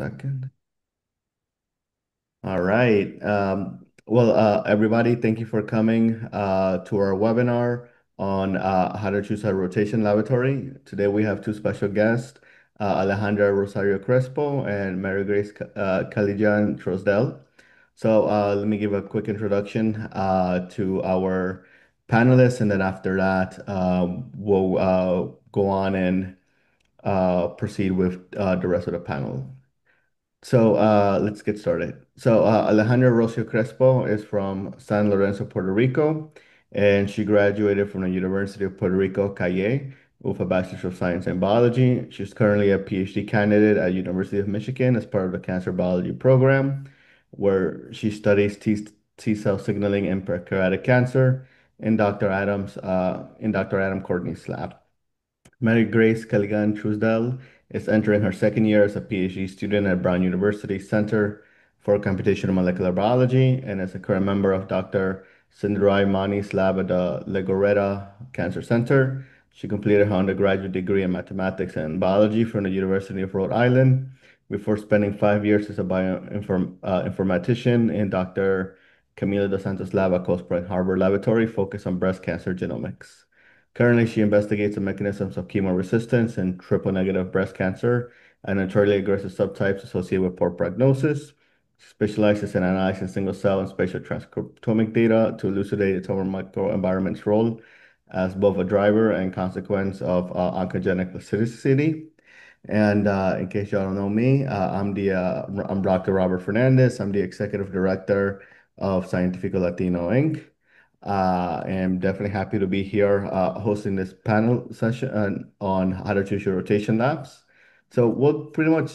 Second. All right. Everybody, thank you for coming to our webinar on how to choose a rotation laboratory. Today we have two special guests, Alejandra Rosario Crespo and Marygrace Cajigan Trousdell. Let me give a quick introduction to our panelists, and then after that, we'll go on and proceed with the rest of the panel. Let's get started. Alejandra Rocio Crespo is from San Lorenzo, Puerto Rico, and she graduated from the University of Puerto Rico, Calle, with a Bachelor of Science in Biology. She's currently a PhD candidate at University of Michigan as part of the Cancer Biology program, where she studies T cell signaling in pancreatic cancer in Dr. Adam Courtney's lab. Marygrace Cajigan Trousdell is entering her second year as a PhD student at Brown University Center for Computational Molecular Biology and is a current member of Dr. Sindhurai Mani's lab at the Legorreta Cancer Center. She completed her undergraduate degree in mathematics and biology from the University of Rhode Island before spending 5 years as a bioinformatician in Dr. Camila Dos Santos' lab at Cold Spring Harbor Laboratory, focused on breast cancer genomics. Currently, she investigates the mechanisms of chemoresistance in triple-negative breast cancer and entirely aggressive subtypes associated with poor prognosis. She specializes in analyzing single-cell and spatial transcriptomic data to elucidate the tumor microenvironment's role as both a driver and consequence of oncogenic plasticity. And in case y'all don't know me, I'm Dr. Robert Fernandez. I'm the executive director of Cientifico Latino Inc. And definitely happy to be here hosting this panel session on how to choose your rotation labs. So we'll pretty much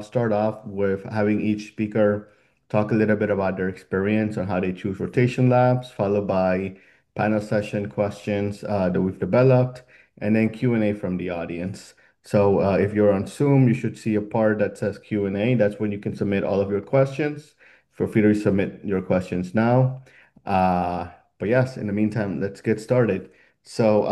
start off with having each speaker talk a little bit about their experience on how they choose rotation labs, followed by panel session questions that we've developed, and then Q&A from the audience. If you're on Zoom, you should see a part that says Q&A. That's when you can submit all of your questions. Feel free to submit your questions now. But yes, in the meantime, let's get started. So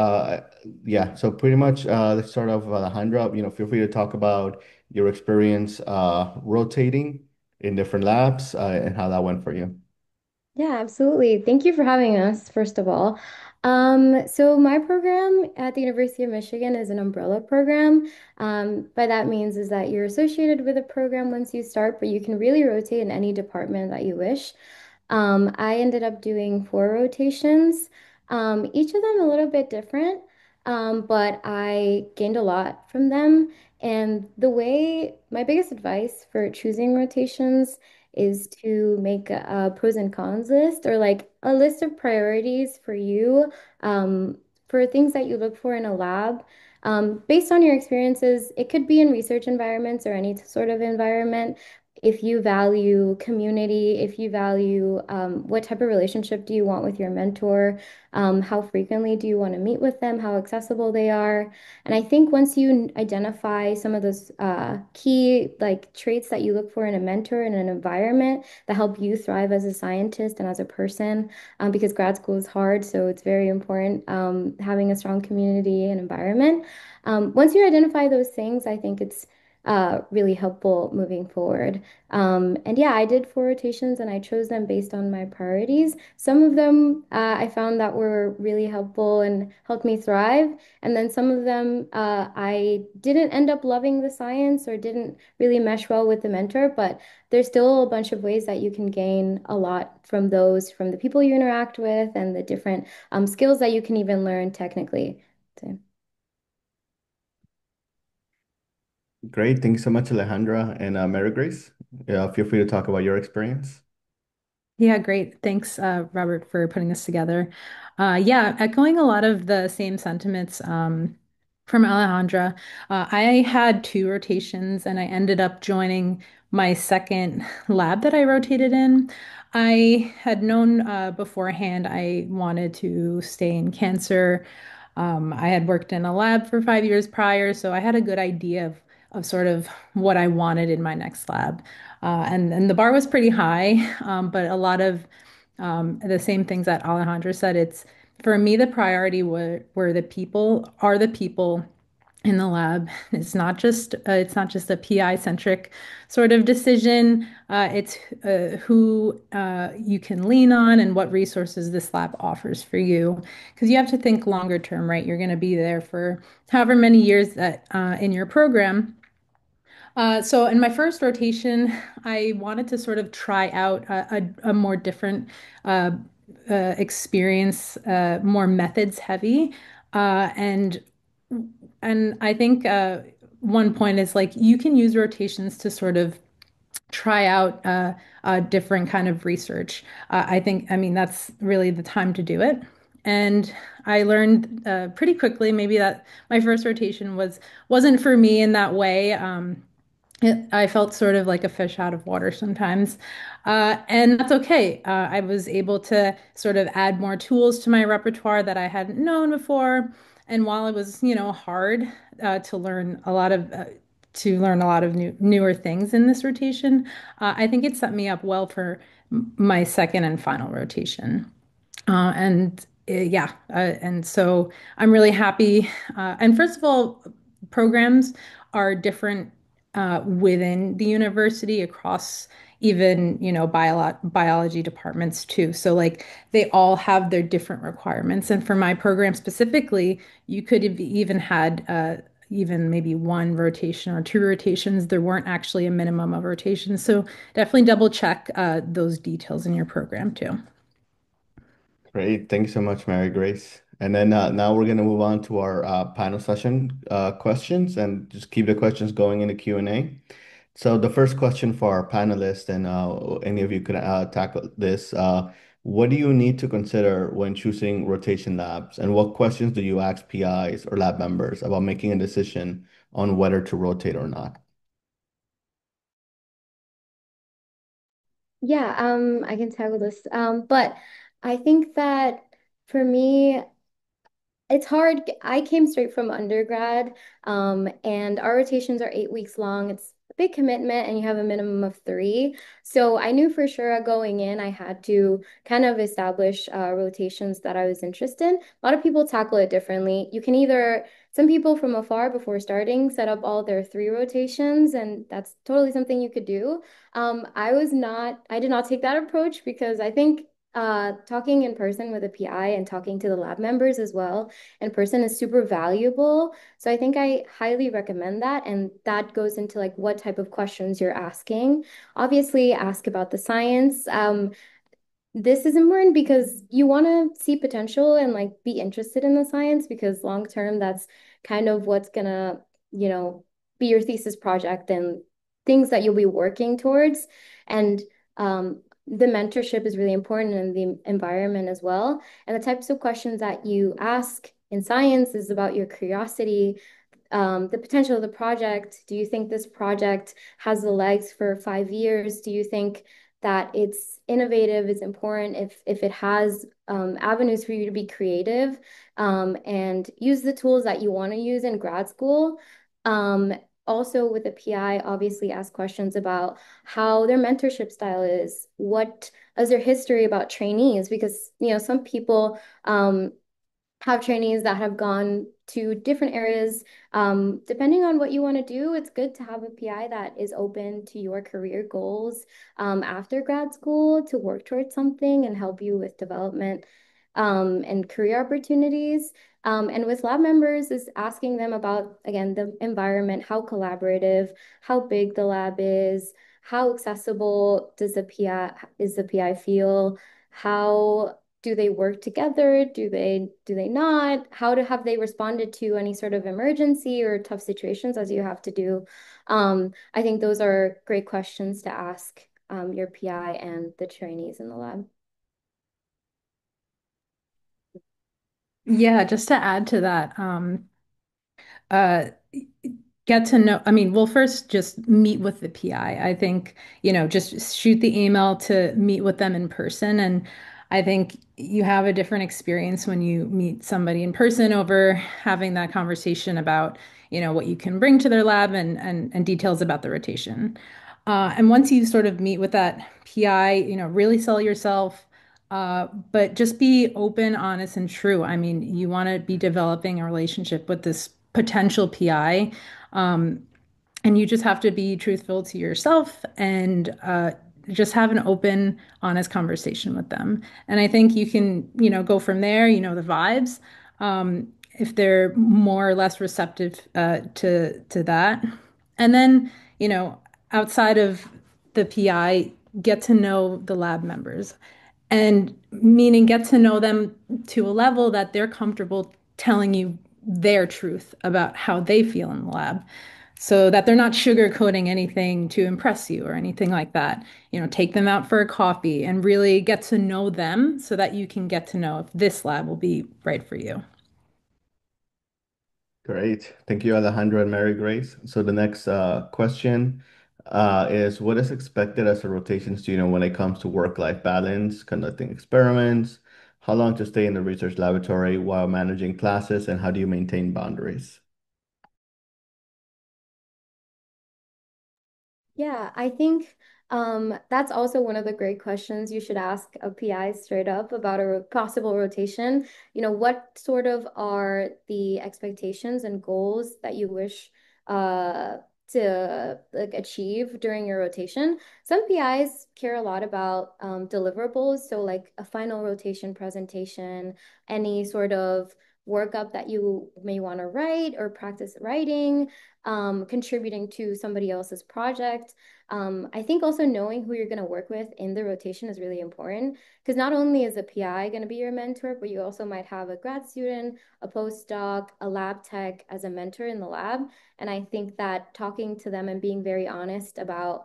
pretty much let's start off with Alejandra. Feel free to talk about your experience rotating in different labs and how that went for you. Yeah, absolutely. Thank you for having us, first of all. So my program at the University of Michigan is an umbrella program. By that means is that you're associated with a program once you start, but you can really rotate in any department that you wish. I ended up doing four rotations, each of them a little bit different, but I gained a lot from them. And my biggest advice for choosing rotations is to make a pros and cons list or like a list of priorities for you, for things that you look for in a lab. Based on your experiences, it could be in research environments or any sort of environment. If you value community, if you value what type of relationship do you want with your mentor, how frequently do you want to meet with them, how accessible they are. And I think once you identify some of those key like traits that you look for in a mentor in an environment that help you thrive as a scientist and as a person, because grad school is hard, so it's very important having a strong community and environment. Once you identify those things, I think it's really helpful moving forward. And yeah, I did four rotations and I chose them based on my priorities. Some of them I found that were really helpful and helped me thrive. And then some of them I didn't end up loving the science or didn't really mesh well with the mentor, but there's still a bunch of ways that you can gain a lot from those, from the people you interact with and the different skills that you can even learn technically. So. Great. Thank you so much, Alejandra and Mary Grace. Feel free to talk about your experience. Yeah, great. Thanks, Robert, for putting this together. Yeah, echoing a lot of the same sentiments from Alejandra. I had two rotations and I ended up joining my second lab that I rotated in. I had known beforehand I wanted to stay in cancer. I had worked in a lab for 5 years prior, so I had a good idea of sort of what I wanted in my next lab. And the bar was pretty high, but a lot of the same things that Alejandra said. It's for me, the priority were the people, are the people in the lab. It's not just a PI centric sort of decision. It's who you can lean on and what resources this lab offers for you. Because you have to think longer term, right? You're going to be there for however many years that in your program. So in my first rotation, I wanted to sort of try out a more different uh, experience, more methods heavy, uh, and and I think one point is like you can use rotations to sort of try out a different kind of research. I mean, that's really the time to do it. And I learned pretty quickly, maybe that my first rotation wasn't for me in that way. I felt sort of like a fish out of water sometimes. And that's okay. I was able to sort of add more tools to my repertoire that I hadn't known before. And while it was, hard to learn a lot of newer things in this rotation, I think it set me up well for my second and final rotation. And so I'm really happy. And first of all, programs are different within the university across even, biology departments too. So like they all have their different requirements. And for my program specifically, you could have even had even maybe one rotation or two rotations. There weren't actually a minimum of rotations. So definitely double check those details in your program too. Great. Thank you so much, Mary Grace. And then now we're going to move on to our panel session questions and just keep the questions going in the Q&A. So the first question for our panelists, and any of you could tackle this. What do you need to consider when choosing rotation labs? And what questions do you ask PIs or lab members about making a decision on whether to rotate or not? Yeah, I can tackle this. But I think that for me, it's hard. I came straight from undergrad, and our rotations are 8 weeks long. It's a big commitment, and you have a minimum of three. So I knew for sure going in, I had to kind of establish rotations that I was interested in. A lot of people tackle it differently. You can either, some people from afar before starting set up all their three rotations, and that's totally something you could do. I did not take that approach because I think talking in person with a PI and talking to the lab members as well in person is super valuable. So I think I highly recommend that. And that goes into like what type of questions you're asking. Obviously, ask about the science. This is important because you want to see potential and like be interested in the science because long term, that's kind of what's gonna, you know, be your thesis project and things that you'll be working towards. And the mentorship is really important in the environment as well. And the types of questions that you ask in science is about your curiosity, the potential of the project. Do you think this project has the legs for 5 years? Do you think that it's innovative, it's important if it has avenues for you to be creative and use the tools that you want to use in grad school? Um, Also, with a PI, obviously ask questions about how their mentorship style is. What is their history about trainees? Because, some people have trainees that have gone to different areas. Depending on what you want to do, it's good to have a PI that is open to your career goals after grad school to work towards something and help you with development and career opportunities. And with lab members is asking them about, again, the environment, how collaborative, how big the lab is, how accessible does the PI feel, how do they work together? Do they not? Have they responded to any sort of emergency or tough situations as you have to do? I think those are great questions to ask your PI and the trainees in the lab. Yeah, just to add to that, uh, get to know, I mean, well, first just meet with the PI. I think, just shoot the email to meet with them in person. And I think you have a different experience when you meet somebody in person over having that conversation about, what you can bring to their lab and details about the rotation. And once you sort of meet with that PI, really sell yourself. But just be open, honest, and true. I mean, you want to be developing a relationship with this potential PI. Um, and you just have to be truthful to yourself and just have an open, honest conversation with them. And I think you can, go from there, the vibes, if they're more or less receptive to that. And then, you know, outside of the PI, get to know the lab members. And meaning get to know them to a level that they're comfortable telling you their truth about how they feel in the lab so that they're not sugarcoating anything to impress you or anything like that. Take them out for a coffee and really get to know them so that you can get to know if this lab will be right for you. Great. Thank you, Alejandra and Mary Grace. So the next question is what is expected as a rotation student when it comes to work-life balance, conducting experiments, how long to stay in the research laboratory while managing classes, and how do you maintain boundaries? Yeah, I think that's also one of the great questions you should ask a PI straight up about a possible rotation. What sort of are the expectations and goals that you wish uh, to like achieve during your rotation? Some PIs care a lot about deliverables, so like a final rotation presentation, any sort of workup that you may want to write or practice writing, contributing to somebody else's project. I think also knowing who you're going to work with in the rotation is really important because not only is a PI going to be your mentor, but you also might have a grad student, a postdoc, a lab tech as a mentor in the lab. And I think that talking to them and being very honest about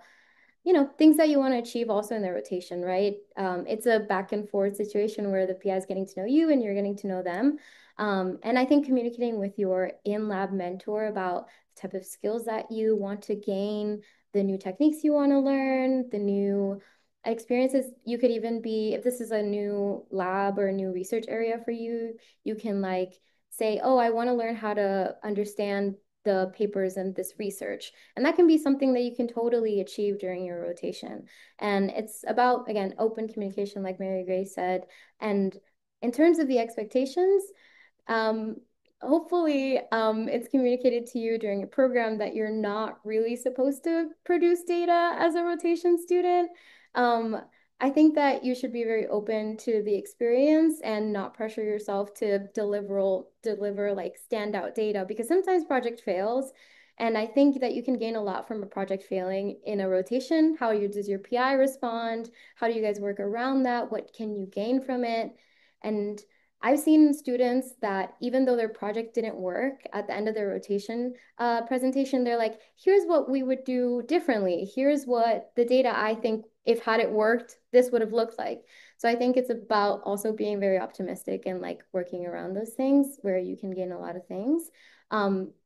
things that you want to achieve also in the rotation, right? It's a back and forth situation where the PI is getting to know you and you're getting to know them. And I think communicating with your in-lab mentor about the type of skills that you want to gain, the new techniques you want to learn, the new experiences. You could even be, if this is a new lab or a new research area for you, you can like say, oh, I want to learn how to understand the papers and this research. And that can be something that you can totally achieve during your rotation. And it's about, again, open communication, like Marygrace said. And in terms of the expectations, um, hopefully, it's communicated to you during a program that you're not really supposed to produce data as a rotation student. Um, I think that you should be very open to the experience and not pressure yourself to deliver like standout data because sometimes project fails. And I think that you can gain a lot from a project failing in a rotation. Does your PI respond? How do you guys work around that? What can you gain from it? And I've seen students that even though their project didn't work at the end of their rotation presentation, they're like, here's what we would do differently. Here's what the data I think if had it worked, this would have looked like. So I think it's about also being very optimistic and like working around those things where you can gain a lot of things.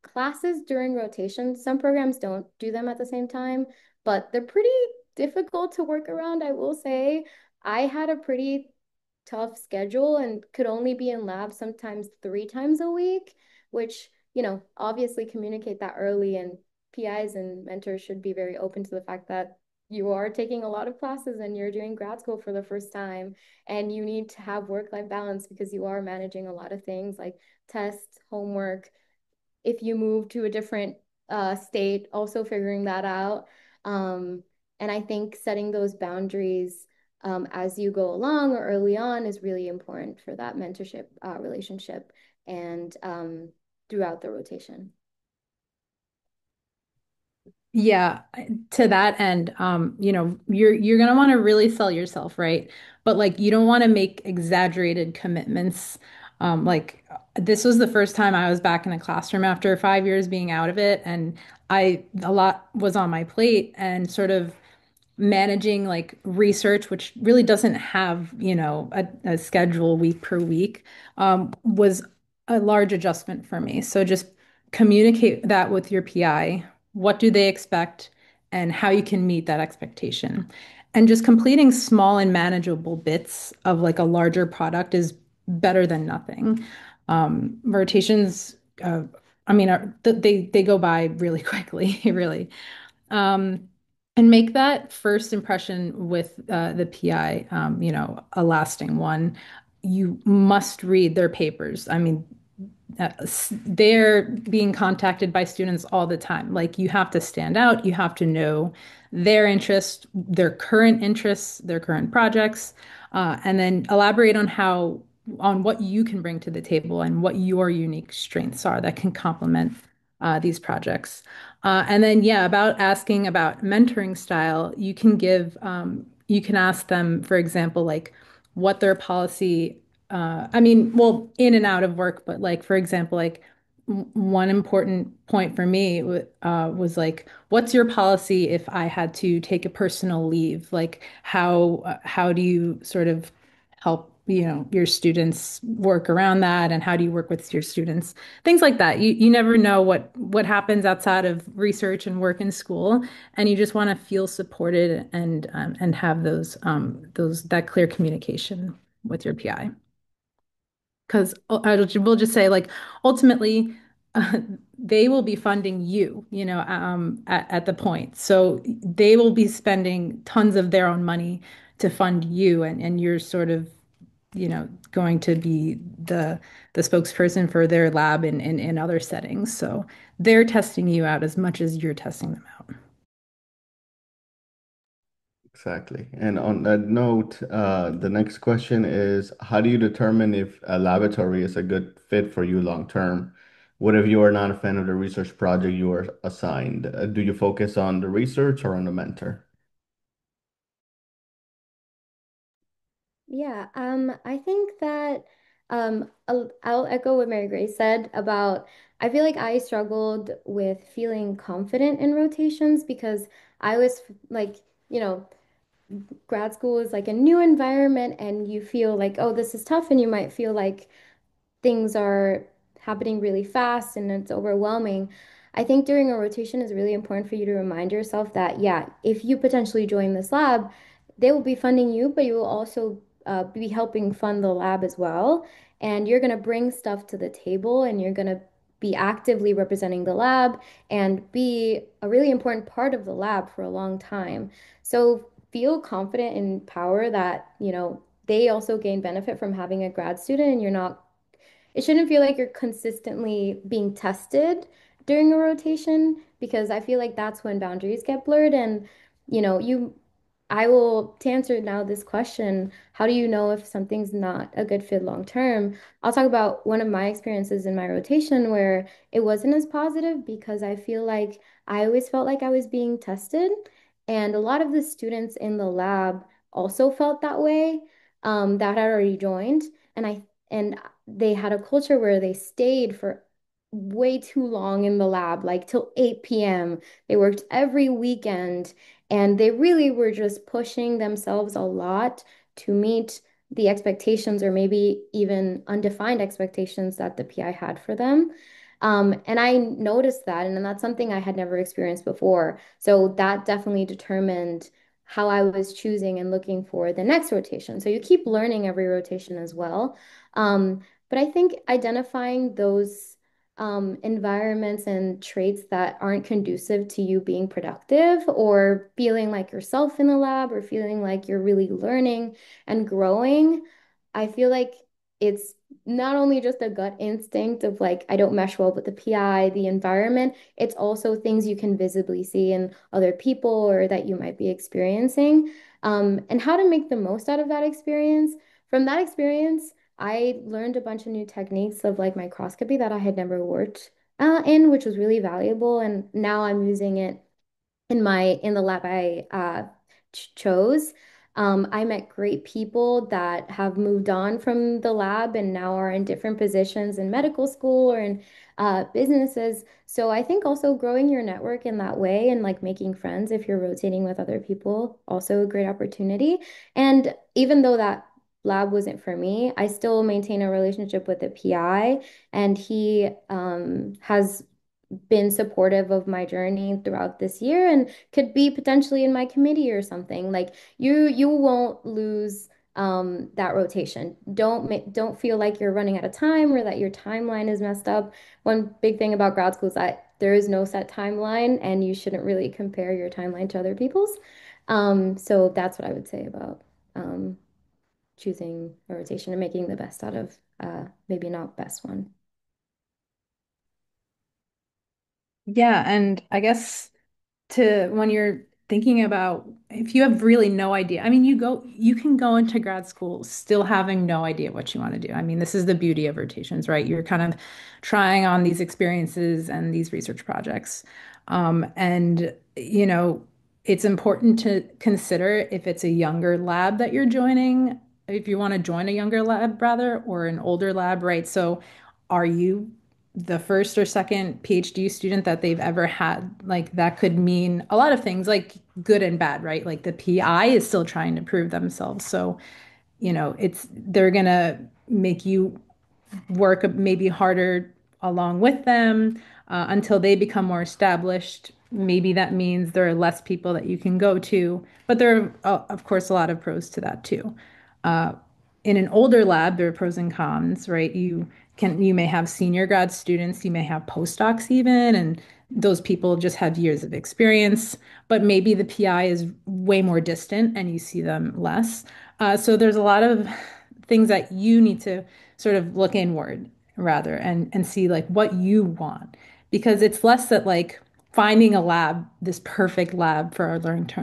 Classes during rotation, some programs don't do them at the same time, but they're pretty difficult to work around, I will say. I had a pretty tough schedule and could only be in lab sometimes 3 times a week, which, obviously communicate that early and PIs and mentors should be very open to the fact that you are taking a lot of classes and you're doing grad school for the first time and you need to have work-life balance because you are managing a lot of things like tests, homework, if you move to a different state, also figuring that out. Um, and I think setting those boundaries as you go along or early on is really important for that mentorship relationship and throughout the rotation. Yeah, to that end, you're gonna want to really sell yourself, right? But like you don't want to make exaggerated commitments. Like this was the first time I was back in a classroom after 5 years being out of it, and a lot was on my plate and sort of managing like research, which really doesn't have, a schedule week per week, was a large adjustment for me. So just communicate that with your PI. What do they expect and how you can meet that expectation? And just completing small and manageable bits of like a larger product is better than nothing. Rotations, I mean, they go by really quickly, really. Um, and make that first impression with the PI, a lasting one. You must read their papers. I mean, they're being contacted by students all the time. Like you have to stand out, you have to know their interests, their current projects, and then elaborate on on what you can bring to the table and what your unique strengths are that can complement these projects. And then, yeah, about asking about mentoring style, you can ask them, for example, like what their policy I mean, well, in and out of work, but like, for example, like one important point for me was like, what's your policy if I had to take a personal leave? Like, how do you sort of help, your students work around that, and how do you work with your students? Things like that. You never know what happens outside of research and work in school, and you just want to feel supported and have those that clear communication with your PI. Because we'll just say, like, ultimately, uh, they will be funding you, at the point. So they will be spending tons of their own money to fund you, and you're sort of, going to be the spokesperson for their lab in other settings. So they're testing you out as much as you're testing them out. Exactly. And on that note, the next question is, how do you determine if a laboratory is a good fit for you long term? What if you are not a fan of the research project you are assigned? Do you focus on the research or on the mentor? Yeah, I think that I'll echo what Marygrace said about I feel like I struggled with feeling confident in rotations because I was like, you know, grad school is like a new environment and you feel like, oh, this is tough, and you might feel like things are happening really fast and it's overwhelming. I think during a rotation is really important for you to remind yourself that, yeah, if you potentially join this lab, they will be funding you, but you will also be helping fund the lab as well. And you're going to bring stuff to the table and you're going to be actively representing the lab and be a really important part of the lab for a long time. So feel confident in power that, they also gain benefit from having a grad student and you're not it shouldn't feel like you're consistently being tested during a rotation because I feel like that's when boundaries get blurred and you I will to answer now this question, how do you know if something's not a good fit long term? I'll talk about one of my experiences in my rotation where it wasn't as positive because I feel like I always felt like I was being tested and a lot of the students in the lab also felt that way that had already joined and they had a culture where they stayed for way too long in the lab, like till 8 p.m. They worked every weekend and they really were just pushing themselves a lot to meet the expectations or maybe even undefined expectations that the PI had for them. And I noticed that, and that's something I had never experienced before. So that definitely determined how I was choosing and looking for the next rotation. So you keep learning every rotation as well. But I think identifying those environments and traits that aren't conducive to you being productive or feeling like yourself in the lab or feeling like you're really learning and growing, I feel like it's not only just a gut instinct of like, I don't mesh well with the PI, the environment, it's also things you can visibly see in other people or that you might be experiencing, and how to make the most out of that experience. From that experience, I learned a bunch of new techniques of like microscopy that I had never worked in, which was really valuable. And now I'm using it in the lab I chose. I met great people that have moved on from the lab and now are in different positions in medical school or in businesses. So I think also growing your network in that way and like making friends if you're rotating with other people, also a great opportunity. And even though that lab wasn't for me, I still maintain a relationship with the PI, and he has been supportive of my journey throughout this year and could be potentially in my committee or something. Like you won't lose that rotation. Don't feel like you're running out of time or that your timeline is messed up. One big thing about grad school is that there is no set timeline and you shouldn't really compare your timeline to other people's. So that's what I would say about um, choosing a rotation and making the best out of maybe not best one. Yeah, and I guess to when you're thinking about if you have really no idea, I mean, you can go into grad school still having no idea what you want to do. I mean, this is the beauty of rotations, right? You're kind of trying on these experiences and these research projects. And, it's important to consider if it's a younger lab that you're joining, if you want to join a younger lab rather, or an older lab, right? So are you the first or second PhD student that they've ever had? Like that could mean a lot of things, like good and bad, right? Like the PI is still trying to prove themselves. So, they're gonna make you work maybe harder along with them until they become more established. Maybe that means there are less people that you can go to, but there are, of course, a lot of pros to that too. Uh, in an older lab, there are pros and cons, right? You may have senior grad students, you may have postdocs even, and those people just have years of experience, but maybe the PI is way more distant and you see them less. So there's a lot of things that you need to sort of look inward rather and see like what you want because it's less that like finding a lab, this perfect lab for our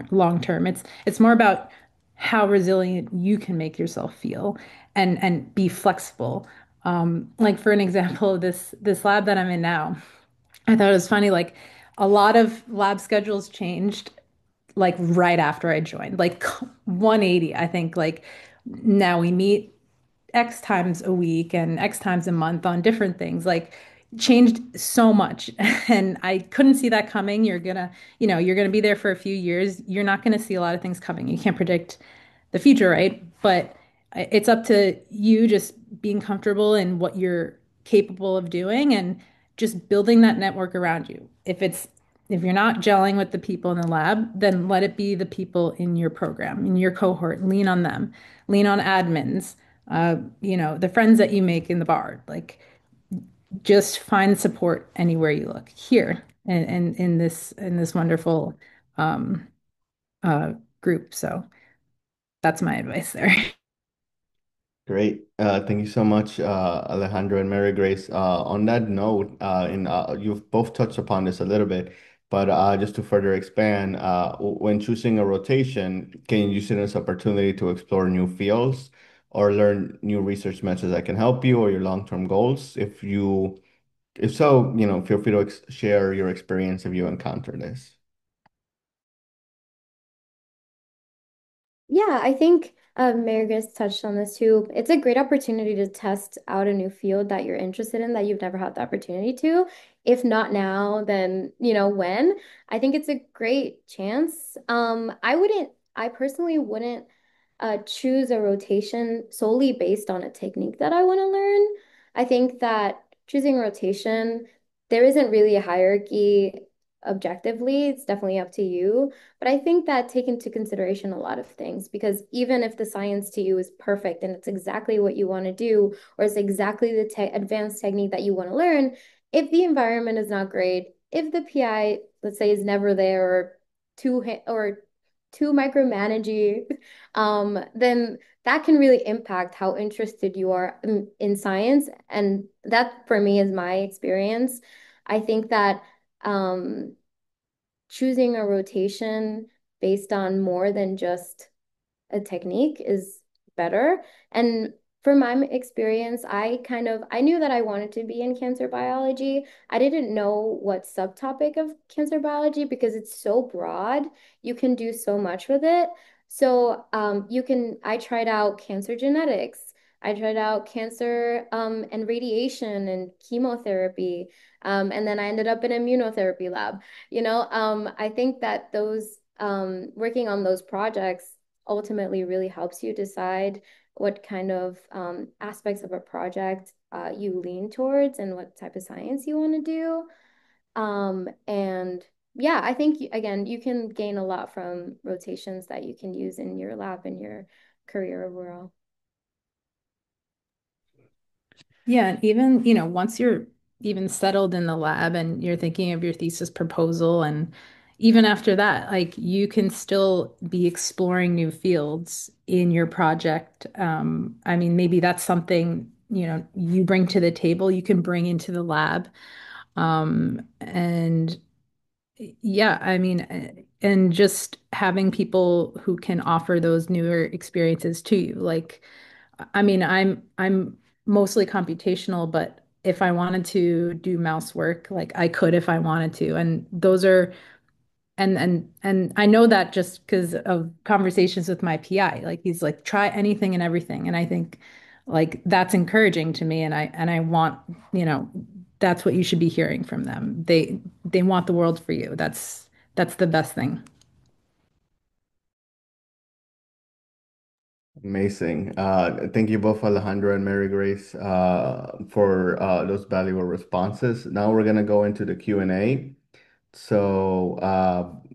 long term. It's more about how resilient you can make yourself feel and be flexible. Like for an example, this lab that I'm in now, I thought it was funny. Like a lot of lab schedules changed like right after I joined, like 180. I think like now we meet X times a week and X times a month on different things, like changed so much. And I couldn't see that coming. You're gonna be there for a few years. You're not gonna see a lot of things coming. You can't predict the future, right? But it's up to you just being comfortable in what you're capable of doing and just building that network around you. If you're not gelling with the people in the lab, then let it be the people in your program, in your cohort. Lean on them. Lean on admins, the friends that you make in the bar. Like just find support anywhere you look. Here and in this wonderful um, uh, group. So that's my advice there. Great. Thank you so much, Alejandra and Marygrace. On that note, you've both touched upon this a little bit, but just to further expand, when choosing a rotation, can you use it as an opportunity to explore new fields or learn new research methods that can help you or your long-term goals? If so, feel free to share your experience if you encounter this. Yeah, I think Marygrace touched on this too. It's a great opportunity to test out a new field that you're interested in that you've never had the opportunity to. If not now, then when. I think it's a great chance. I personally wouldn't choose a rotation solely based on a technique that I want to learn. I think that choosing a rotation, there isn't really a hierarchy objectively. It's definitely up to you. But I think that take into consideration a lot of things because even if the science to you is perfect and it's exactly what you want to do, or it's exactly the te advanced technique that you want to learn, if the environment is not great, if the PI, let's say, is never there or too micromanaging, then that can really impact how interested you are in science. And that for me is my experience. I think that um, choosing a rotation based on more than just a technique is better. And from my experience, I knew that I wanted to be in cancer biology. I didn't know what subtopic of cancer biology because it's so broad. You can do so much with it. So I tried out cancer genetics. I tried out cancer and radiation and chemotherapy. And then I ended up in immunotherapy lab. I think that those working on those projects ultimately really helps you decide what kind of aspects of a project you lean towards and what type of science you want to do. And yeah, I think again, you can gain a lot from rotations that you can use in your lab and your career overall. Yeah, and even, once you're even settled in the lab and you're thinking of your thesis proposal, and even after that, like you can still be exploring new fields in your project. I mean, maybe that's something, you bring to the table, you can bring into the lab. And yeah, I mean, and just having people who can offer those newer experiences to you. Like, I mean, I'm mostly computational, but if I wanted to do mouse work, like I could if I wanted to. And those are and I know that just because of conversations with my PI. Like he's like, try anything and everything. And I think like that's encouraging to me. And I want, you know, that's what you should be hearing from them. They want the world for you. That's the best thing. Amazing. Thank you both, Alejandra and Marygrace, for those valuable responses. Now we're gonna go into the Q&A. So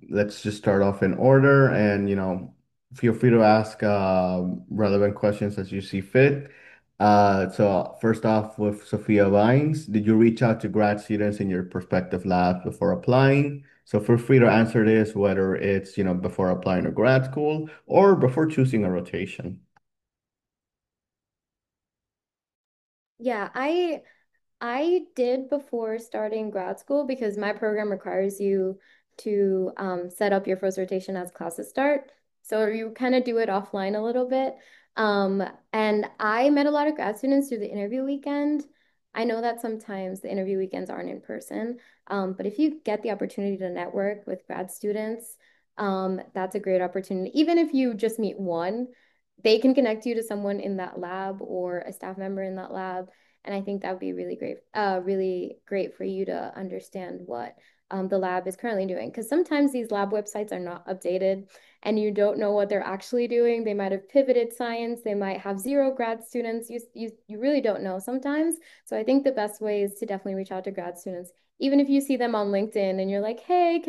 let's just start off in order, and feel free to ask relevant questions as you see fit. So first off, with Sophia Vines, did you reach out to grad students in your prospective labs before applying? So feel free to answer this, whether it's before applying to grad school or before choosing a rotation. Yeah, I did before starting grad school because my program requires you to set up your first rotation as classes start. So you kind of do it offline a little bit. Um, and I met a lot of grad students through the interview weekend. I know that sometimes the interview weekends aren't in person, but if you get the opportunity to network with grad students, that's a great opportunity. Even if you just meet one, they can connect you to someone in that lab or a staff member in that lab. And I think that would be really great for you to understand what the lab is currently doing. Because sometimes these lab websites are not updated and you don't know what they're actually doing. They might have pivoted science, they might have zero grad students. You really don't know sometimes. So I think the best way is to definitely reach out to grad students. Even if you see them on LinkedIn and you're like, hey,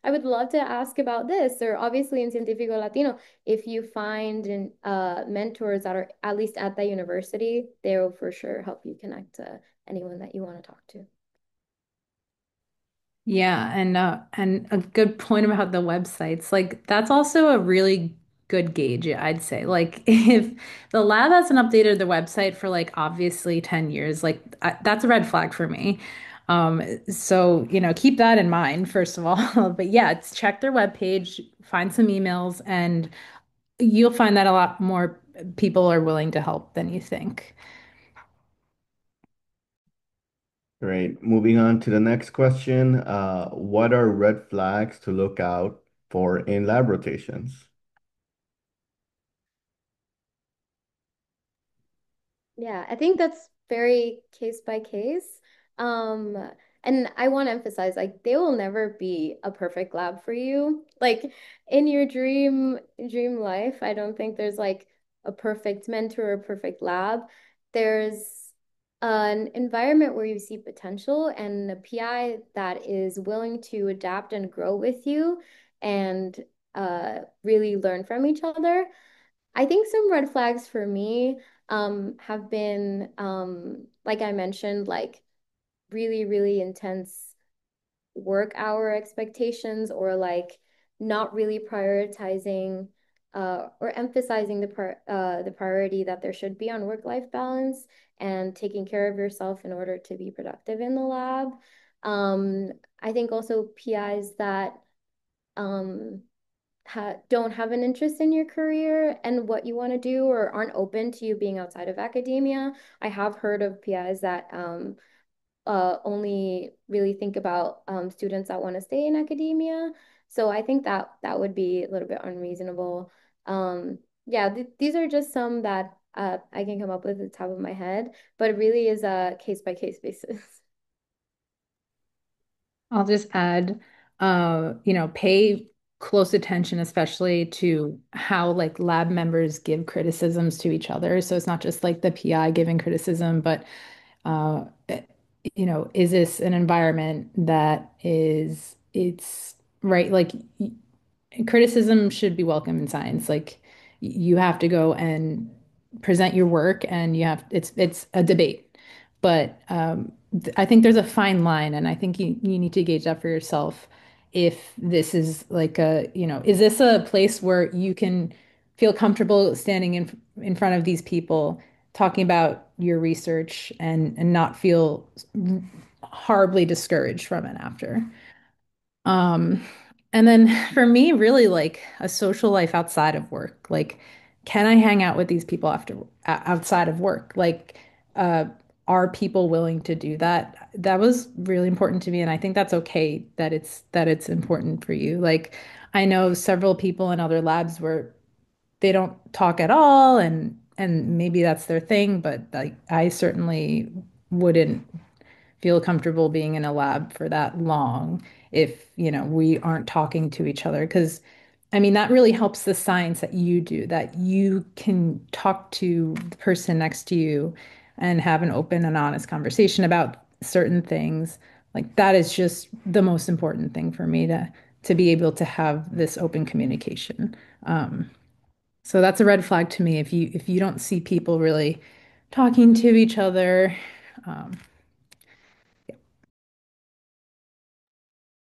I would love to ask about this. Or obviously in Cientifico Latino, if you find mentors that are at least at that university, they will for sure help you connect to anyone that you want to talk to. Yeah, and a good point about the websites. Like that's also a really good gauge, I'd say. Like if the lab hasn't updated the website for like obviously 10 years, like that's a red flag for me. So, keep that in mind first of all. But yeah, it's check their webpage, find some emails, and you'll find that a lot more people are willing to help than you think. Great. Moving on to the next question. What are red flags to look out for in lab rotations? Yeah, I think that's very case by case. Um, and I want to emphasize, like, they will never be a perfect lab for you. Like in your dream life, I don't think there's like a perfect mentor or a perfect lab. There's an environment where you see potential and a PI that is willing to adapt and grow with you and really learn from each other. I think some red flags for me have been, like I mentioned, like really intense work hour expectations or like not really prioritizing or emphasizing the priority that there should be on work-life balance and taking care of yourself in order to be productive in the lab. I think also PIs that um, don't have an interest in your career and what you want to do or aren't open to you being outside of academia. I have heard of PIs that only really think about students that want to stay in academia. So I think that that would be a little bit unreasonable. Yeah, these are just some that I can come up with at the top of my head, but it really is a case by case basis. I'll just add, pay close attention, especially to how like lab members give criticisms to each other. So it's not just like the PI giving criticism, but uh, is this an environment that it's right? Like criticism should be welcome in science. Like you have to go and present your work and it's a debate. But I think there's a fine line and I think you need to gauge that for yourself if this is like is this a place where you can feel comfortable standing in front of these people talking about your research and not feel horribly discouraged from it after. Um, and then for me, really like a social life outside of work. Like, can I hang out with these people outside of work? Like, uh, are people willing to do that? That was really important to me, and I think that's okay that it's important for you. Like, I know several people in other labs where they don't talk at all, and maybe that's their thing, but like I certainly wouldn't feel comfortable being in a lab for that long if, we aren't talking to each other. Because, I mean, that really helps the science that you do, that you can talk to the person next to you and have an open and honest conversation about certain things. Like that is just the most important thing for me to be able to have this open communication. So that's a red flag to me if you don't see people really talking to each other. Um,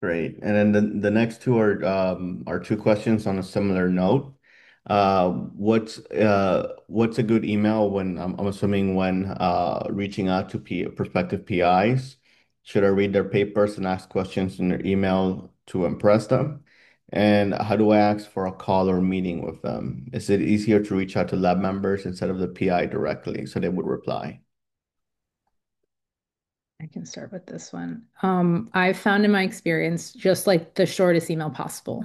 Great. And then the next two are two questions on a similar note. What's a good email when I'm assuming when reaching out to prospective PIs? Should I read their papers and ask questions in their email to impress them? And how do I ask for a call or meeting with them? Is it easier to reach out to lab members instead of the PI directly so they would reply? I can start with this one. I've found in my experience just like the shortest email possible.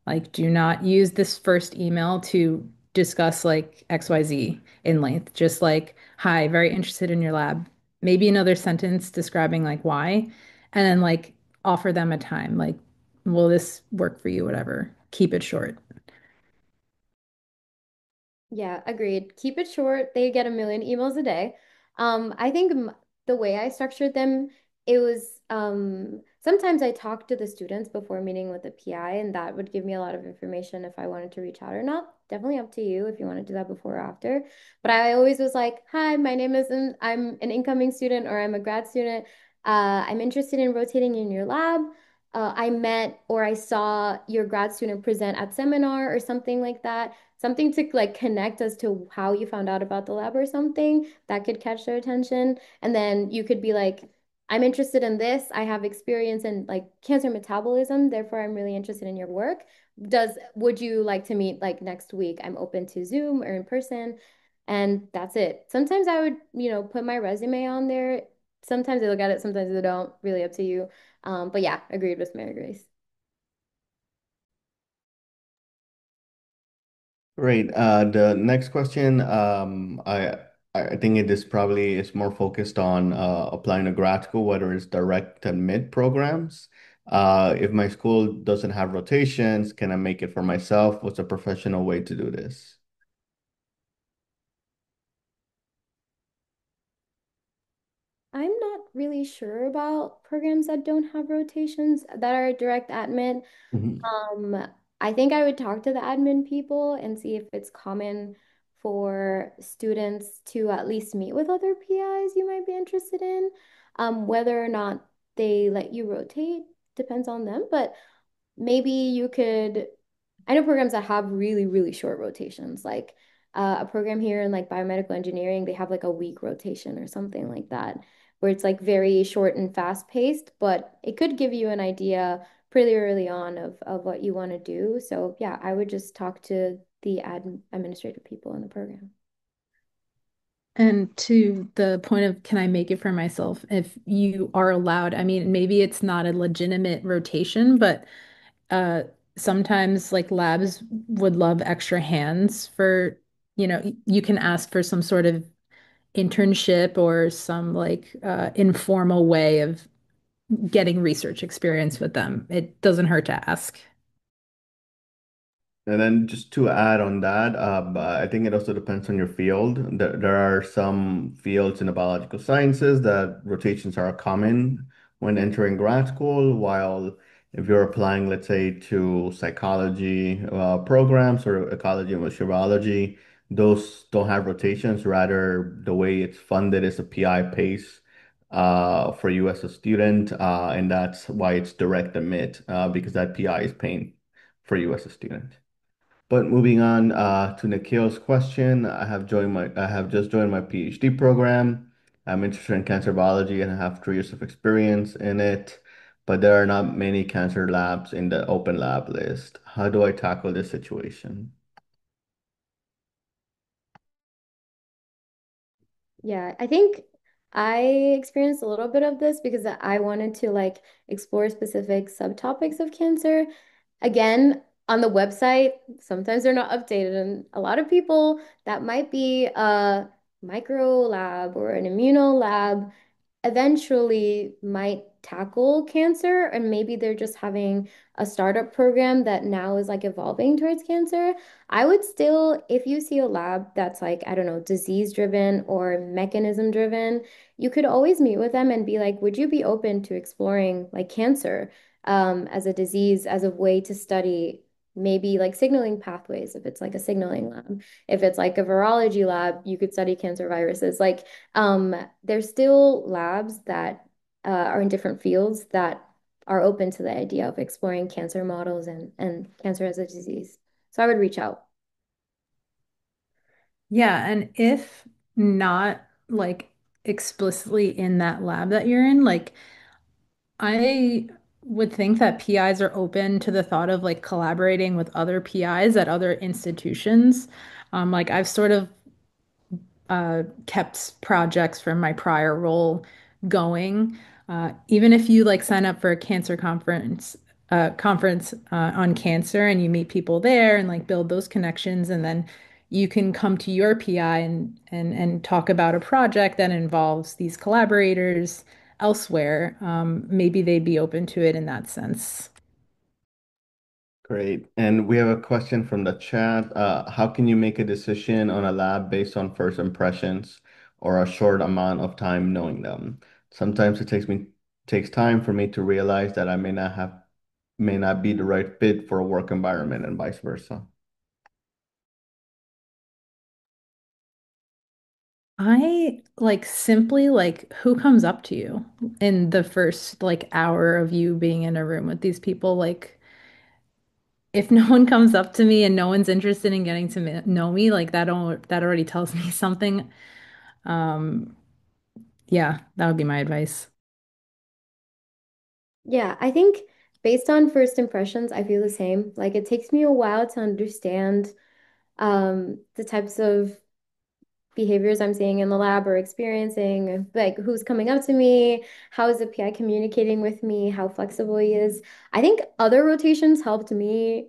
Like, do not use this first email to discuss like XYZ in length. Just like, hi, very interested in your lab. Maybe another sentence describing like why, and then like offer them a time. Like, will this work for you? Whatever. Keep it short. Yeah, agreed. Keep it short. They get a million emails a day. I think the way I structured them, it was sometimes I talked to the students before meeting with the PI, and that would give me a lot of information if I wanted to reach out or not. Definitely up to you if you want to do that before or after. But I always was like, "Hi, my name is I'm an incoming student or I'm a grad student. I'm interested in rotating in your lab. I met or I saw your grad student present at seminar or something like that." Something to like connect as to how you found out about the lab or something that could catch their attention. And then you could be like, I'm interested in this. I have experience in like cancer metabolism, therefore I'm really interested in your work. Would you like to meet like next week? I'm open to Zoom or in person. And that's it. Sometimes I would, put my resume on there. Sometimes they look at it, sometimes they don't. Really up to you. But yeah, agreed with Marygrace. Great. The next question, I think it is probably is more focused on applying to grad school, whether it's direct and mid programs. If my school doesn't have rotations, can I make it for myself? What's a professional way to do this? I'm not really sure about programs that don't have rotations that are direct admin. Mhm. Um, I think I would talk to the admin people and see if it's common for students to at least meet with other PIs you might be interested in. Whether or not they let you rotate depends on them, but maybe you could, I know programs that have really, really short rotations, like a program here in like biomedical engineering, they have like a week rotation or something like that, where it's like very short and fast paced, but it could give you an idea pretty early on of what you want to do. So yeah, I would just talk to the administrative people in the program. And to the point of can I make it for myself? If you are allowed, I mean, maybe it's not a legitimate rotation, but uh sometimes like labs would love extra hands for, you can ask for some sort of internship or some like informal way of getting research experience with them. It doesn't hurt to ask. And then just to add on that, I think it also depends on your field. There are some fields in the biological sciences that rotations are common when entering grad school, while if you're applying, let's say, to psychology programs or ecology and molecular biology, those don't have rotations. Rather, the way it's funded is a PI pays for you as a student, and that's why it's direct admit because that PI is paying for you as a student. But moving on to Nikhil's question, I have just joined my PhD program. I'm interested in cancer biology and I have 3 years of experience in it, but there are not many cancer labs in the open lab list. How do I tackle this situation? Yeah, I think I experienced a little bit of this because I wanted to like explore specific subtopics of cancer. Again, on the website, sometimes they're not updated, and a lot of people that might be a micro lab or an immuno lab eventually might tackle cancer, and maybe they're just having a startup program that now is like evolving towards cancer. I would still, if you see a lab that's like, I don't know, disease driven or mechanism driven, you could always meet with them and be like, would you be open to exploring like cancer as a disease, as a way to study maybe like signaling pathways, if it's like a signaling lab. If it's like a virology lab, you could study cancer viruses. Like um, there's still labs that are in different fields that are open to the idea of exploring cancer models and cancer as a disease. So I would reach out. Yeah, and if not like explicitly in that lab that you're in, like I would think that PIs are open to the thought of like collaborating with other PIs at other institutions. Like I've sort of kept projects from my prior role going. Even if you like sign up for a cancer conference on cancer and you meet people there and like build those connections, and then you can come to your PI and talk about a project that involves these collaborators elsewhere. Maybe they'd be open to it in that sense. Great. And we have a question from the chat. How can you make a decision on a lab based on first impressions or a short amount of time knowing them? Sometimes it takes time for me to realize that I may not be the right fit for a work environment and vice versa. I like simply like who comes up to you in the first like hour of you being in a room with these people. Like if no one comes up to me and no one's interested in getting to know me, like that already tells me something. Um, yeah, that would be my advice. Yeah, I think based on first impressions, I feel the same. Like it takes me a while to understand the types of behaviors I'm seeing in the lab or experiencing, like who's coming up to me, how is the PI communicating with me, how flexible he is. I think other rotations helped me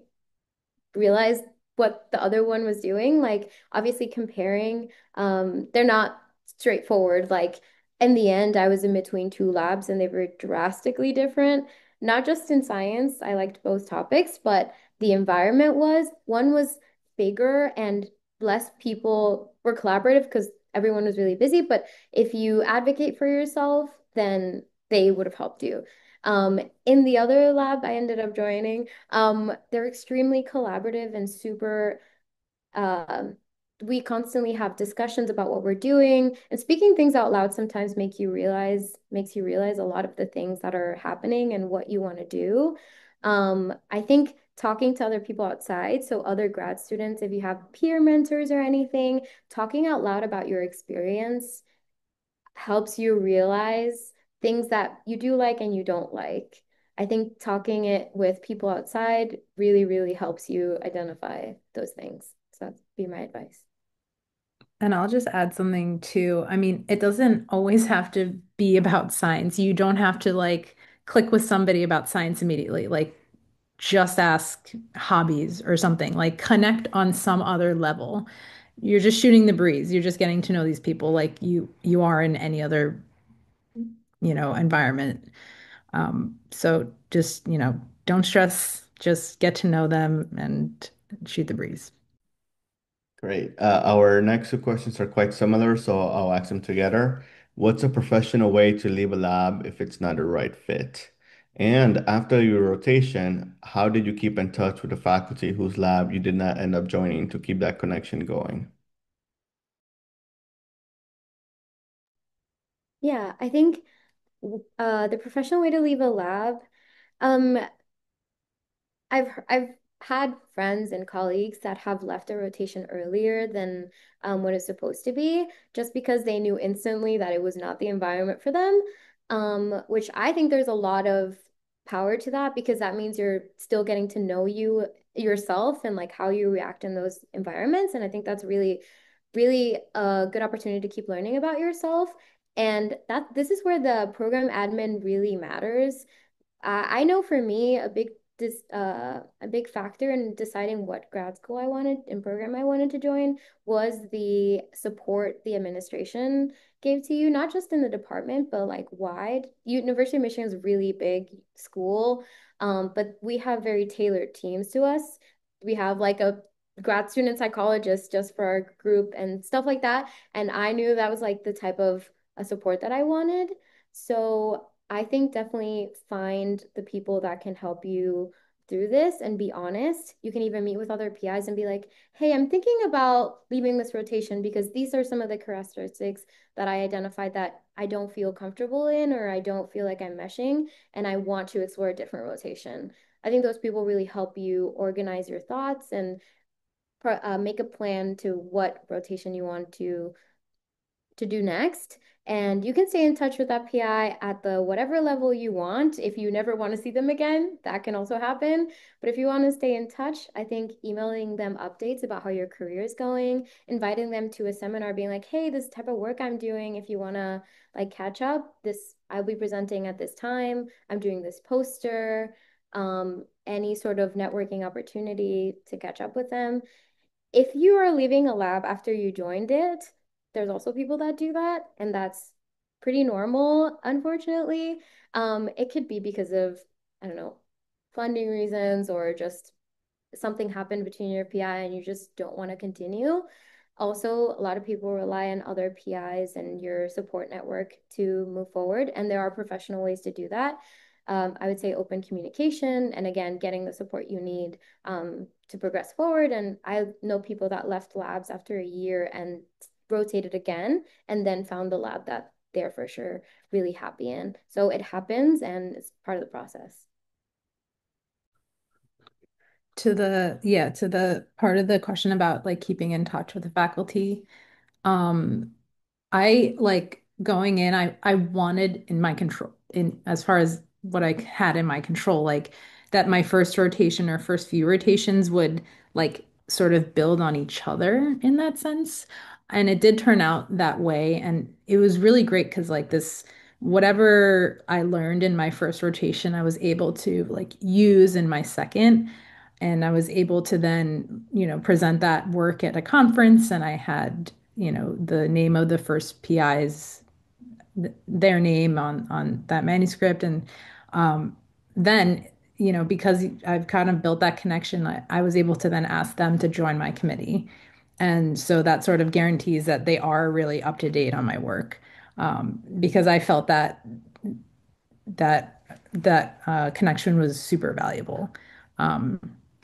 realized what the other one was doing. Like obviously comparing, they're not straightforward. Like in the end, I was in between two labs and they were drastically different. Not just in science, I liked both topics, but the environment was one was bigger and less people were collaborative because everyone was really busy. But if you advocate for yourself, then they would have helped you. In the other lab I ended up joining, they're extremely collaborative and super, um, we constantly have discussions about what we're doing and speaking things out loud sometimes makes you realize a lot of the things that are happening and what you want to do. I think talking to other people outside, so other grad students, if you have peer mentors or anything, talking out loud about your experience helps you realize things that you do like and you don't like. I think talking it with people outside really, really helps you identify those things. So that'd be my advice. And I'll just add something too. I mean, it doesn't always have to be about science. You don't have to like click with somebody about science immediately. Like just ask hobbies or something. Like connect on some other level. You're just shooting the breeze. You're just getting to know these people like you are in any other, environment. So just, don't stress, just get to know them and shoot the breeze. Great. Our next 2 questions are quite similar, so I'll ask them together. What's a professional way to leave a lab if it's not the right fit? And after your rotation, how did you keep in touch with the faculty whose lab you did not end up joining to keep that connection going? Yeah, I think the professional way to leave a lab, um, I've had friends and colleagues that have left a rotation earlier than what it's supposed to be, just because they knew instantly that it was not the environment for them. Which I think there's a lot of power to that because that means you're still getting to know yourself and like how you react in those environments. And I think that's really, really a good opportunity to keep learning about yourself. And that this is where the program admin really matters. I know for me, a big factor in deciding what grad school I wanted and program I wanted to join was the support the administration gave to you, not just in the department, but like wide. University of Michigan is a really big school, but we have very tailored teams to us. We have like a grad student psychologist just for our group and stuff like that. And I knew that was like the type of a support that I wanted. So I think definitely find the people that can help you through this and be honest. You can even meet with other PIs and be like, hey, I'm thinking about leaving this rotation because these are some of the characteristics that I identified that I don't feel comfortable in or I don't feel like I'm meshing and I want to explore a different rotation. I think those people really help you organize your thoughts and make a plan to what rotation you want to do next. And you can stay in touch with that PI at the whatever level you want. If you never want to see them again, that can also happen. But if you want to stay in touch, I think emailing them updates about how your career is going, inviting them to a seminar, being like, hey, this type of work I'm doing, if you want to like catch up, this I'll be presenting at this time. I'm doing this poster, any sort of networking opportunity to catch up with them. If you are leaving a lab after you joined it, there's also people that do that, and that's pretty normal, unfortunately. It could be because of, I don't know, funding reasons or just something happened between your PI and you just don't want to continue. Also, a lot of people rely on other PIs and your support network to move forward, and there are professional ways to do that. I would say open communication and again, getting the support you need to progress forward. And I know people that left labs after a year and rotated again and then found the lab that they're for sure really happy in. So it happens and it's part of the process. To the part of the question about like keeping in touch with the faculty. Um, I like going in, I wanted in my control in as far as what I had in my control, like that my first rotation or first few rotations would like sort of build on each other in that sense. And it did turn out that way. And it was really great because like this, whatever I learned in my first rotation, I was able to like use in my second. And I was able to then, present that work at a conference and I had the name of the first PI's, their name on that manuscript. And then, because I've kind of built that connection, I was able to then ask them to join my committee. And so that sort of guarantees that they are really up to date on my work. Because I felt that connection was super valuable. Um,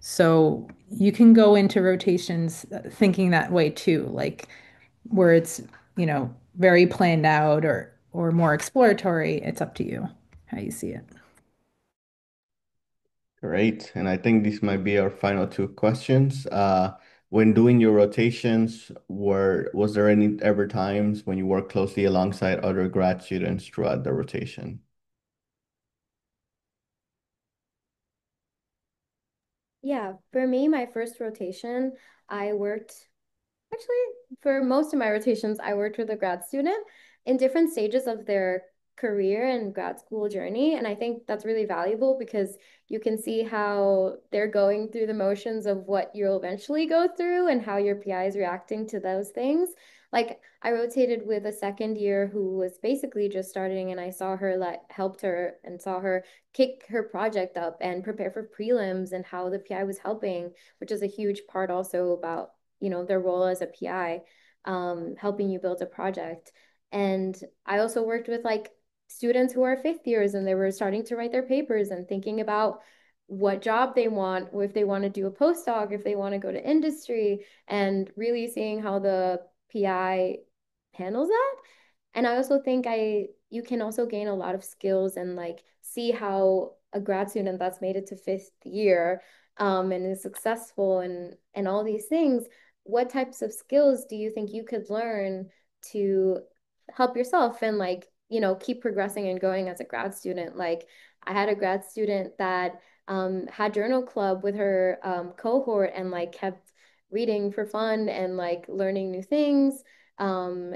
so you can go into rotations thinking that way too, like where it's, very planned out or more exploratory. It's up to you how you see it. Great. And I think these might be our final two questions. When doing your rotations, was there any ever times when you worked closely alongside other grad students throughout the rotation? Yeah, for me, my first rotation, I worked actually, for most of my rotations, I worked with a grad student in different stages of their career and grad school journey. And I think that's really valuable because you can see how they're going through the motions of what you'll eventually go through and how your PI is reacting to those things. Like I rotated with a second year who was basically just starting, and I saw her helped her and saw her kick her project up and prepare for prelims and how the PI was helping, which is a huge part also about their role as a PI, helping you build a project. And I also worked with like students who are fifth years and they were starting to write their papers and thinking about what job they want, or if they want to do a postdoc, if they want to go to industry, and really seeing how the PI handles that. And I also think I you can also gain a lot of skills and like see how a grad student that's made it to fifth year and is successful and all these things, what types of skills do you think you could learn to help yourself and like, keep progressing and going as a grad student? Like I had a grad student that had journal club with her cohort and like kept reading for fun and like learning new things. Um,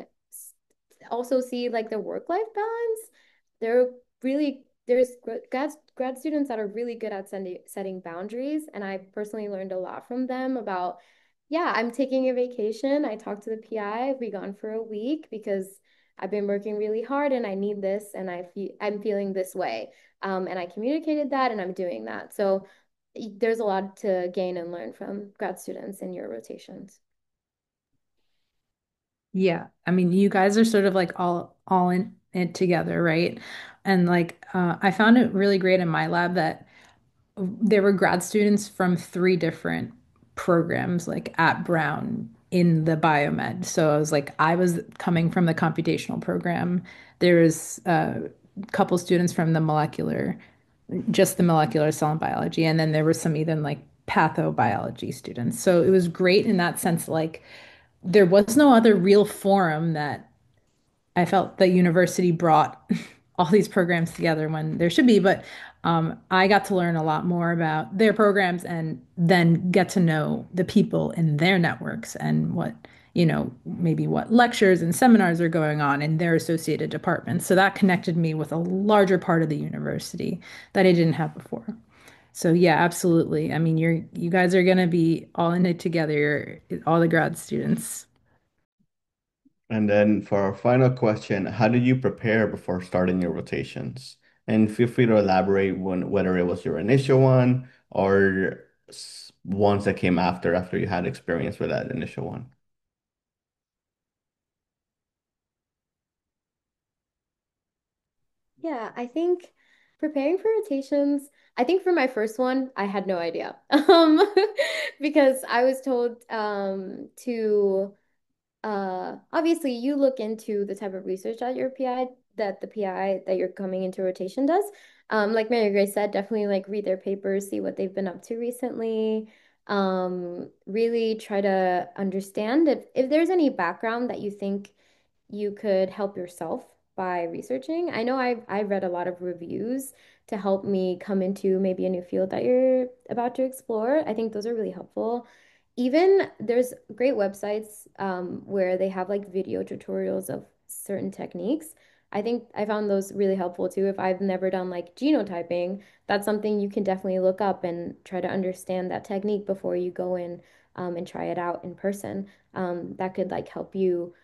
Also see like the work-life balance. They're there's grad students that are really good at setting boundaries, and I personally learned a lot from them about, yeah, I'm taking a vacation. I talked to the PI, I'll be gone for a week because I've been working really hard and I need this and I'm feeling this way. And I communicated that and I'm doing that. So there's a lot to gain and learn from grad students in your rotations. Yeah, I mean, you guys are sort of like all in it together, right? And like I found it really great in my lab that there were grad students from three different programs, like at Brown in the biomed. So I was coming from the computational program. There was a couple students from just the molecular cell and biology, and then there were some even like pathobiology students. So it was great in that sense, like there was no other real forum that I felt the university brought all these programs together when there should be, but I got to learn a lot more about their programs and then get to know the people in their networks and maybe what lectures and seminars are going on in their associated departments. So that connected me with a larger part of the university that I didn't have before. So yeah, absolutely. I mean, you guys are going to be all in it together, all the grad students. And then for our final question, how did you prepare before starting your rotations? And feel free to elaborate whether it was your initial one or ones that came after you had experience with that initial one. Yeah, I think preparing for rotations, I think for my first one, I had no idea. Because I was told to obviously you look into the type of research that your PI that the PI that you're coming into rotation does. Like Mary Grace said, definitely like read their papers, see what they've been up to recently. Really try to understand if there's any background that you think you could help yourself by researching. I know I've read a lot of reviews to help me come into maybe a new field that you're about to explore. I think those are really helpful. Even there's great websites where they have like video tutorials of certain techniques. I think I found those really helpful too. If I've never done like genotyping, that's something you can definitely look up and try to understand that technique before you go in and try it out in person. That could like help you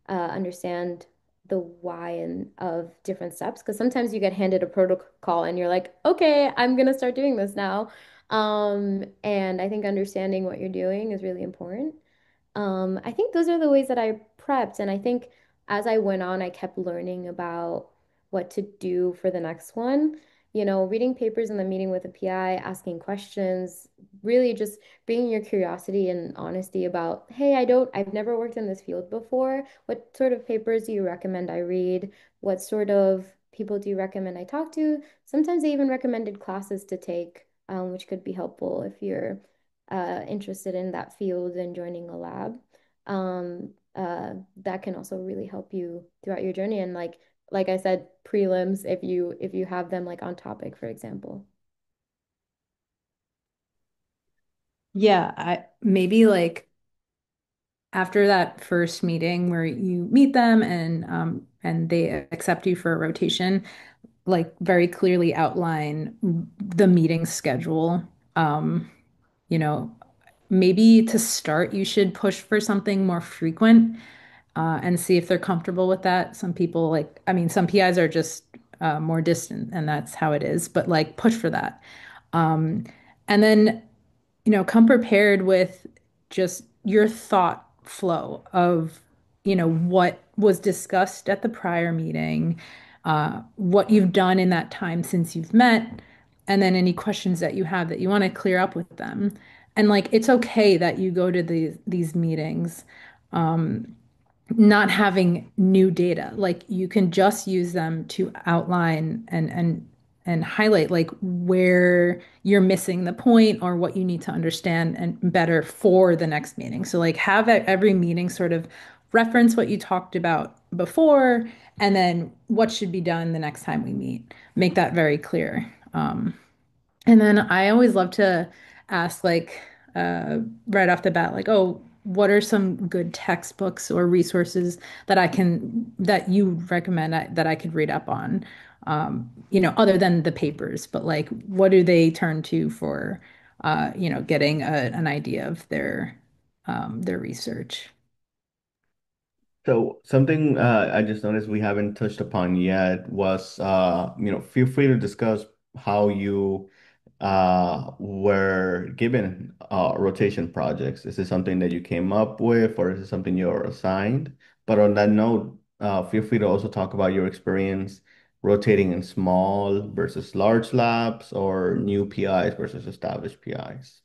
understand the why and of different steps because sometimes you get handed a protocol and you're like, okay, I'm gonna start doing this now. And I think understanding what you're doing is really important. I think those are the ways that I prepped. And I think as I went on, I kept learning about what to do for the next one. Reading papers in the meeting with a PI, asking questions, really just bringing your curiosity and honesty about, hey, I've never worked in this field before. What sort of papers do you recommend I read? What sort of people do you recommend I talk to? Sometimes they even recommended classes to take, which could be helpful if you're interested in that field and joining a lab, that can also really help you throughout your journey. And like I said, prelims if you have them like on topic, for example. Yeah, I maybe like after that first meeting where you meet them and they accept you for a rotation, like very clearly outline the meeting schedule. Um, you know, Maybe to start, you should push for something more frequent and see if they're comfortable with that. Some people I mean, some PIs are just more distant, and that's how it is, but like push for that. Um, and then come prepared with just your thought flow of, what was discussed at the prior meeting, what you've done in that time since you've met, and then any questions that you have that you want to clear up with them. And like, it's okay that you go to these meetings, not having new data. Like you can just use them to outline and and highlight like where you're missing the point or what you need to understand and better for the next meeting. So like have at every meeting sort of reference what you talked about before and then what should be done the next time we meet. Make that very clear. And then I always love to ask, like, right off the bat, like, oh, what are some good textbooks or resources that you recommend that I could read up on? Other than the papers, but like, what do they turn to for, getting an idea of their research? So something I just noticed we haven't touched upon yet was, feel free to discuss how you were given rotation projects. Is this something that you came up with, or is it something you're assigned? But on that note, feel free to also talk about your experience rotating in small versus large labs or new PIs versus established PIs.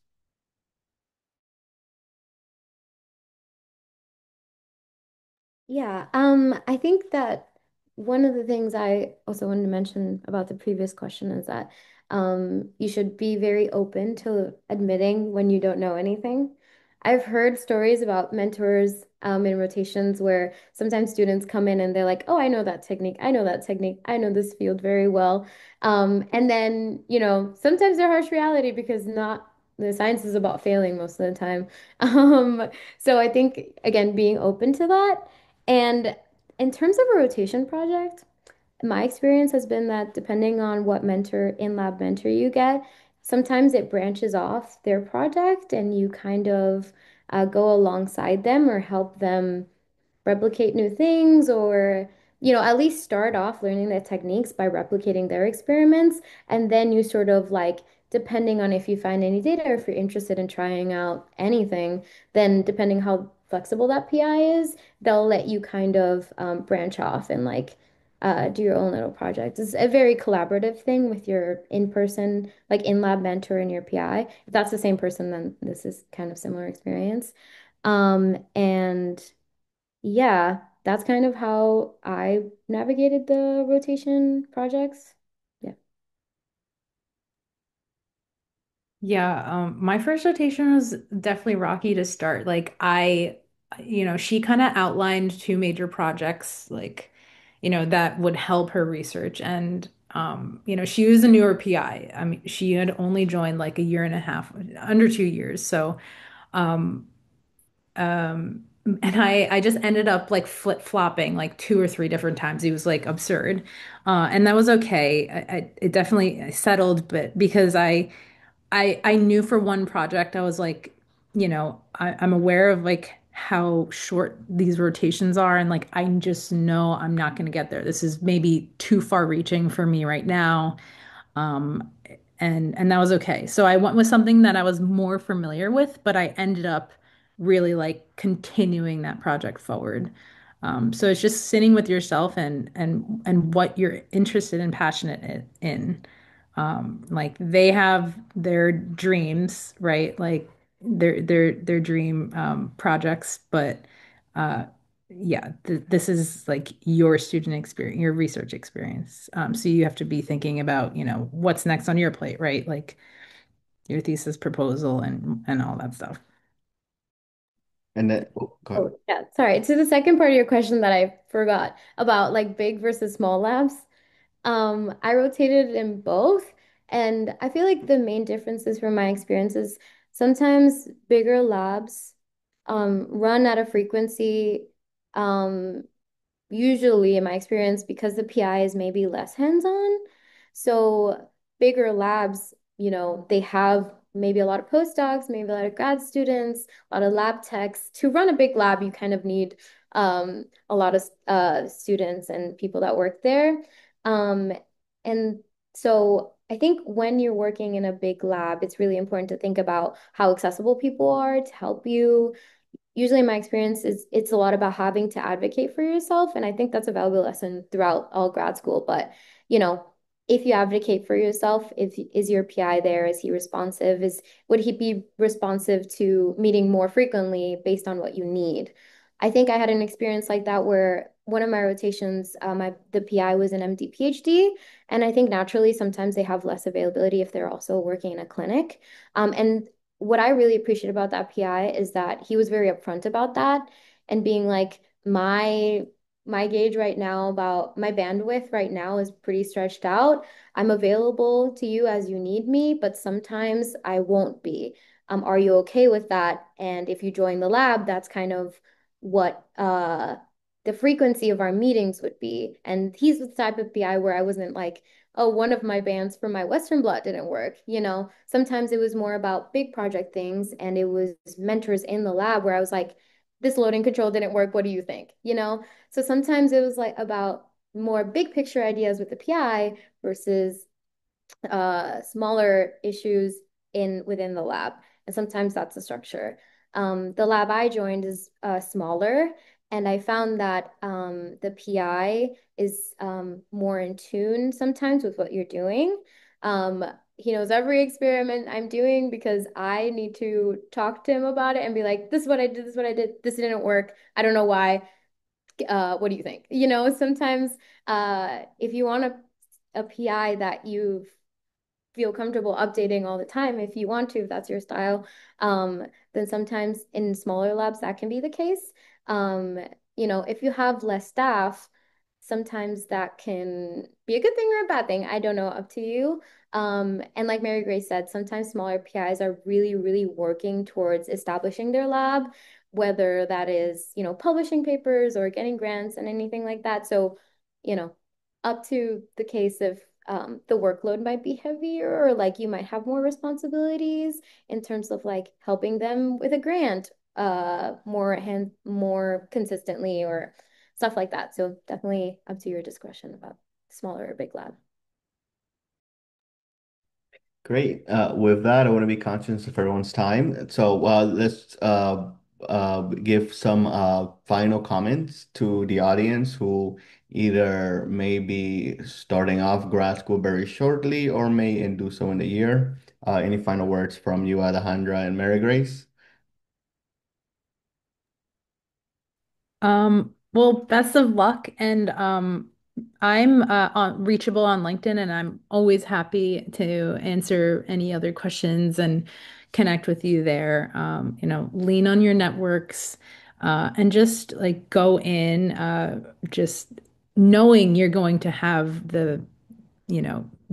Yeah, I think that one of the things I also wanted to mention about the previous question is that you should be very open to admitting when you don't know anything. I've heard stories about mentors in rotations where sometimes students come in and they're like, "Oh, I know that technique. I know that technique. I know this field very well." And then, sometimes they're harsh reality because not the science is about failing most of the time. So I think again, being open to that. And in terms of a rotation project, my experience has been that depending on what in-lab mentor you get, sometimes it branches off their project and you kind of go alongside them or help them replicate new things or at least start off learning the techniques by replicating their experiments and then you sort of like depending on if you find any data or if you're interested in trying out anything then depending how flexible that PI is they'll let you kind of branch off and like do your own little project. It's a very collaborative thing with your in-person like in-lab mentor and your PI. If that's the same person then this is kind of similar experience. And yeah, that's kind of how I navigated the rotation projects. Yeah. Yeah, my first rotation was definitely rocky to start. She kind of outlined two major projects, like, that would help her research. And, she was a newer PI. I mean, she had only joined like a year and a half, under 2 years. So, um, and I just ended up like flip-flopping like two or three different times. It was like absurd. And that was okay. It definitely settled, but because I knew for one project, I was like, I'm aware of like how short these rotations are, and like I just know I'm not going to get there. This is maybe too far reaching for me right now. Um, and that was okay. So I went with something that I was more familiar with, but I ended up really like continuing that project forward. So it's just sitting with yourself and what you're interested and passionate in. Like they have their dreams, right? Like their dream projects, but uh, yeah, this is like your student experience, your research experience. So you have to be thinking about, what's next on your plate, right? Like your thesis proposal and all that stuff. And then, oh, go ahead. Oh, yeah. Sorry. To the second part of your question that I forgot about like big versus small labs. I rotated in both, and I feel like the main differences from my experiences, sometimes bigger labs run at a frequency um, usually in my experience because the PI is maybe less hands-on. So bigger labs, they have maybe a lot of postdocs, maybe a lot of grad students, a lot of lab techs. To run a big lab, you kind of need a lot of students and people that work there. Um, and so I think when you're working in a big lab, it's really important to think about how accessible people are to help you usually my experience is it's a lot about having to advocate for yourself. And I think that's a valuable lesson throughout all grad school. But, you know, if you advocate for yourself, if is your PI there? Is he responsive? Would he be responsive to meeting more frequently based on what you need? I think I had an experience like that where one of my rotations, the PI was an MD PhD, and I think naturally sometimes they have less availability if they're also working in a clinic. And what I really appreciate about that PI is that he was very upfront about that and being like, my gauge right now about my bandwidth right now is pretty stretched out. I'm available to you as you need me, but sometimes I won't be. Are you okay with that? And if you join the lab, that's kind of what the frequency of our meetings would be. And he's the type of PI where I wasn't like, oh, one of my bands for my Western blot didn't work. Sometimes it was more about big project things, and it was mentors in the lab where I was like, this loading control didn't work. What do you think? So sometimes it was like about more big picture ideas with the PI versus smaller issues in within the lab. And sometimes that's the structure. The lab I joined is smaller, and I found that the PI is more in tune sometimes with what you're doing. Um, he knows every experiment I'm doing because I need to talk to him about it and be like, this is what I did, this is what I did, this didn't work. I don't know why. What do you think? Sometimes if you want a PI that you feel comfortable updating all the time if you want to, if that's your style. Then sometimes in smaller labs that can be the case. Um, if you have less staff, sometimes that can be a good thing or a bad thing. I don't know, up to you. And like Marygrace said, sometimes smaller PIs are really, really working towards establishing their lab, whether that is, publishing papers or getting grants and anything like that. So, you know, up to the case of the workload might be heavier, or like you might have more responsibilities in terms of like helping them with a grant more consistently or stuff like that. So definitely up to your discretion about smaller or big lab. Great. With that, I want to be conscious of everyone's time. So let's give some final comments to the audience who either may be starting off grad school very shortly or may and do so in the year. Any final words from you, Alejandra and Mary Grace? Well, best of luck. And I'm reachable on LinkedIn, and I'm always happy to answer any other questions and connect with you there. Lean on your networks and just like go in, just knowing you're going to have the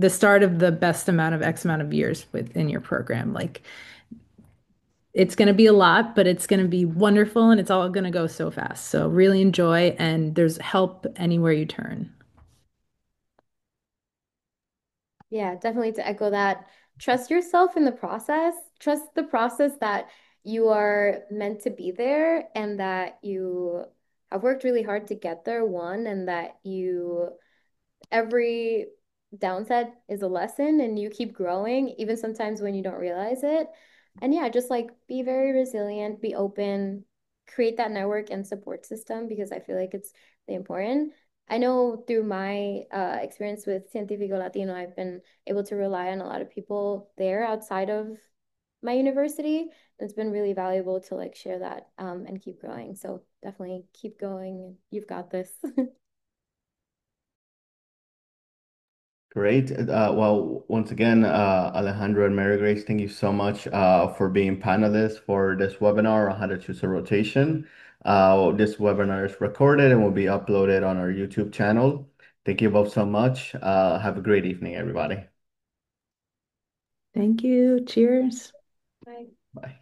start of the best amount of X amount of years within your program. Like it's going to be a lot, but it's going to be wonderful and it's all going to go so fast. So really enjoy, and there's help anywhere you turn. Yeah, definitely to echo that. Trust yourself in the process. Trust the process that you are meant to be there and that you have worked really hard to get there, one, and that every downside is a lesson and you keep growing, even sometimes when you don't realize it. And yeah, just like be very resilient, be open, create that network and support system because I feel like it's really important. I know through my experience with Cientifico Latino, I've been able to rely on a lot of people there outside of my university. It's been really valuable to like share that and keep growing. So definitely keep going. You've got this. Great. Well, once again, Alejandro and Mary Grace, thank you so much for being panelists for this webinar on how to choose a rotation. This webinar is recorded and will be uploaded on our YouTube channel. Thank you both so much. Have a great evening, everybody. Thank you. Cheers. Bye. Bye.